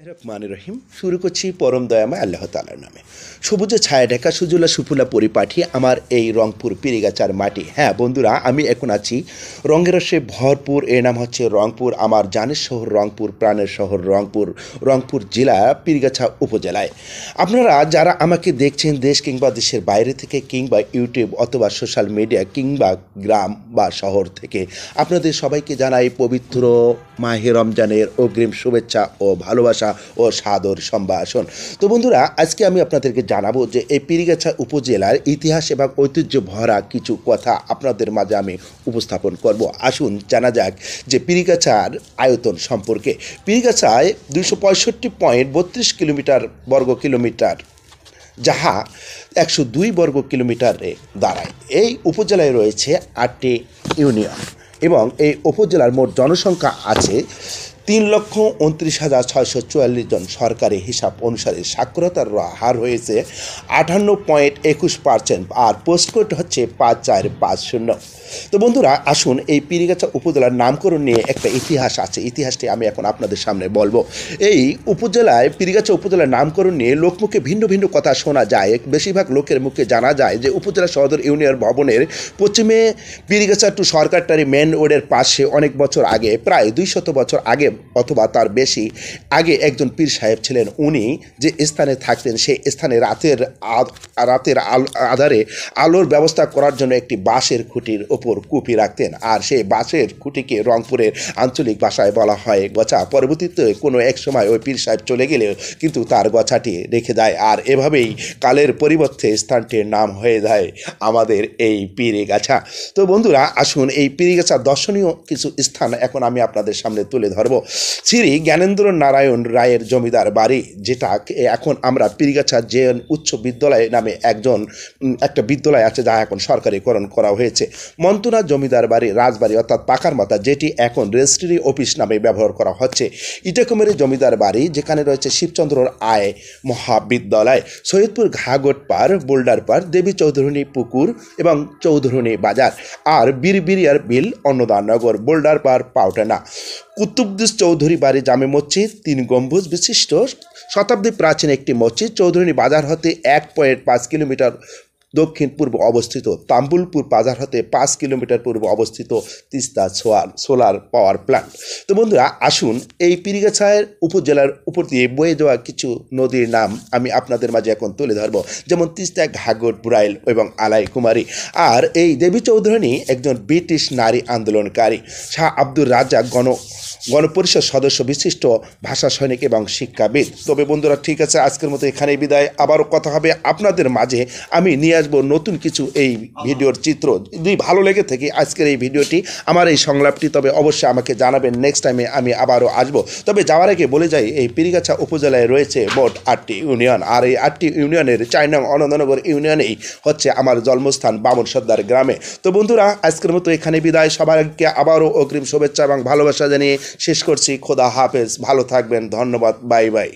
রহমানির রহিম শুরু করছি পরম দয়াময় আল্লাহ তাআলার নামে। সবুজে ছায়া ঢাকা সুজলা সুফলা পরিপাঠি আমার এই রংপুর পীরগাছার মাটি। হ্যাঁ বন্ধুরা, আমি এখন আছি রঙের রসে ভরপুর, এর নাম হচ্ছে রংপুর। আমার জানের শহর রংপুর, প্রাণের শহর রংপুর, রংপুর জেলা পীরগাছা উপজেলায়। আপনারা যারা আমাকে দেখছেন দেশ কিংবা দেশের বাইরে থেকে, কিংবা ইউটিউব অথবা সোশ্যাল মিডিয়া, কিংবা গ্রাম বা শহর থেকে, আপনাদের সবাইকে জানাই পবিত্র মাহে রমজানের অগ্রিম শুভেচ্ছা ও ভালোবাসা ও সাদর সম্ভাষণ। তো বন্ধুরা, আজকে আমি আপনাদেরকে জানাবো যে এই পীরগাছা উপজেলার ইতিহাস এবং ঐতিহ্য ভরা কিছু কথা আপনাদের মাঝে আমি উপস্থাপন করব। আসুন জানা যাক যে পীরগাছার আয়তন সম্পর্কে। পীরগাছায় 265.32 কিলোমিটার বর্গ কিলোমিটার, যাহা 102 বর্গ কিলোমিটারে দাঁড়ায়। এই উপজেলায় রয়েছে 8টি ইউনিয়ন এবং এই উপজেলার মোট জনসংখ্যা আছে 3,29,644 জন। সরকারি হিসাব অনুসারে সাক্ষরতার হার হয়েছে 58.21%, আর পোস্টকোড হচ্ছে 5450। তো বন্ধুরা, আসুন এই পীরগাছা উপজেলার নামকরণ নিয়ে একটা ইতিহাস আছে, ইতিহাসটি আমি এখন আপনাদের সামনে বলবো। এই উপজেলায় পীরগাছা উপজেলার নামকরণ নিয়ে লোকমুখে ভিন্ন ভিন্ন কথা শোনা যায়। বেশিরভাগ লোকের মুখে জানা যায় যে উপজেলা সদর ইউনিয়ন ভবনের পশ্চিমে পীরগাছা টু সরকারটারি মেন রোডের পাশে অনেক বছর আগে, প্রায় 200 বছর আগে অথবা তার বেশি আগে, একজন পীর সাহেব ছিলেন। উনি যে স্থানে থাকতেন সেই স্থানে রাতের আধারে আলোর ব্যবস্থা করার জন্য একটি বাঁশের খুঁটির ওপর কুপি রাখতেন, আর সেই বাঁশের খুঁটিকে রংপুরের আঞ্চলিক ভাষায় বলা হয় গছা। পরবর্তীতে কোনো এক সময় ওই পীর সাহেব চলে গেলেও কিন্তু তার গছাটি রেখে যায়, আর এভাবেই কালের পরিবর্তে স্থানটির নাম হয়ে যায় আমাদের এই পীরগাছা। তো বন্ধুরা, আসুন এই পীরগাছা দর্শনীয় কিছু স্থান এখন আমি আপনাদের সামনে তুলে ধরব। শ্রী জ্ঞানেন্দ্র নারায়ণ রায়ের জমিদার বাড়ি, যেটা এখন আমরা পীরগাছা জেএন উচ্চ বিদ্যালয় নামে একটা বিদ্যালয় আছে, যা এখন সরকারিকরণ করা হয়েছে। মন্তুনা জমিদার বাড়ি রাজবাড়ি অর্থাৎ পাকার মাথা, যেটি এখন রেজিস্ট্রি অফিস নামে ব্যবহার করা হচ্ছে। ইটাকুমেরি জমিদার বাড়ি, যেখানে রয়েছে শিবচন্দ্র আয় মহাবিদ্যালয়। সৈয়দপুর ঘাগট পাড়, বোল্ডার পাড়, দেবী চৌধুরানী পুকুর এবং চৌধুরানী বাজার, আর বীরবিরিয়ার বিল, অন্নদানগর, বোল্ডার পাড়, পাউটানা। কুতুবুদ্দিন চৌধুরী বাড়ি জামে মসজিদ, 3 গম্বুজ বিশিষ্ট শতাব্দী প্রাচীন একটি মসজিদ। চৌধুরানী বাজার হতে 1.5 কিলোমিটার দক্ষিণ পূর্ব অবস্থিত। তাম্বুলপুর বাজার হতে 5 কিলোমিটার পূর্ব অবস্থিত তিস্তা সোলার পাওয়ার প্ল্যান্ট। তো বন্ধুরা, আসুন এই পীরগাছার উপজেলার উপর দিয়ে বয়ে যাওয়া কিছু নদীর নাম আমি আপনাদের মাঝে এখন তুলে ধরব, যেমন তিস্তা, ঘাগর, বুড়াইল এবং আলাই কুমারী। আর এই দেবী চৌধুরানী একজন ব্রিটিশ নারী আন্দোলনকারী। শাহ আব্দুর রাজ্জাক গণপরিষদ সদস্য, বিশিষ্ট ভাষা সৈনিক এবং শিক্ষাবিদ। তবে বন্ধুরা, ঠিক আছে, আজকের মতো এখানেই বিদায়। আবারও কথা হবে আপনাদের মাঝে। আমি নিয়ে আসবো নতুন কিছু এই ভিডিওর চিত্র। যদি ভালো লেগে থাকে আজকের এই ভিডিওটি, আমার এই সংলাপটি, তবে অবশ্যই আমাকে জানাবেন। নেক্সট টাইমে আমি আবারও আসবো। তবে যাওয়ার আগে বলে যাই, এই পীরগাছা উপজেলায় রয়েছে মোট 8টি ইউনিয়ন, আর এই 8টি ইউনিয়নের 4 নং অনন্দনগর ইউনিয়নেই হচ্ছে আমার জন্মস্থান বামন সর্দার গ্রামে। তো বন্ধুরা, আজকের মতো এখানে বিদায়। সবাইকে আবারও অগ্রিম শুভেচ্ছা এবং ভালোবাসা জানিয়ে শেষ করছি। খোদা হাফেজ, ভালো থাকবেন, ধন্যবাদ, বাই বাই।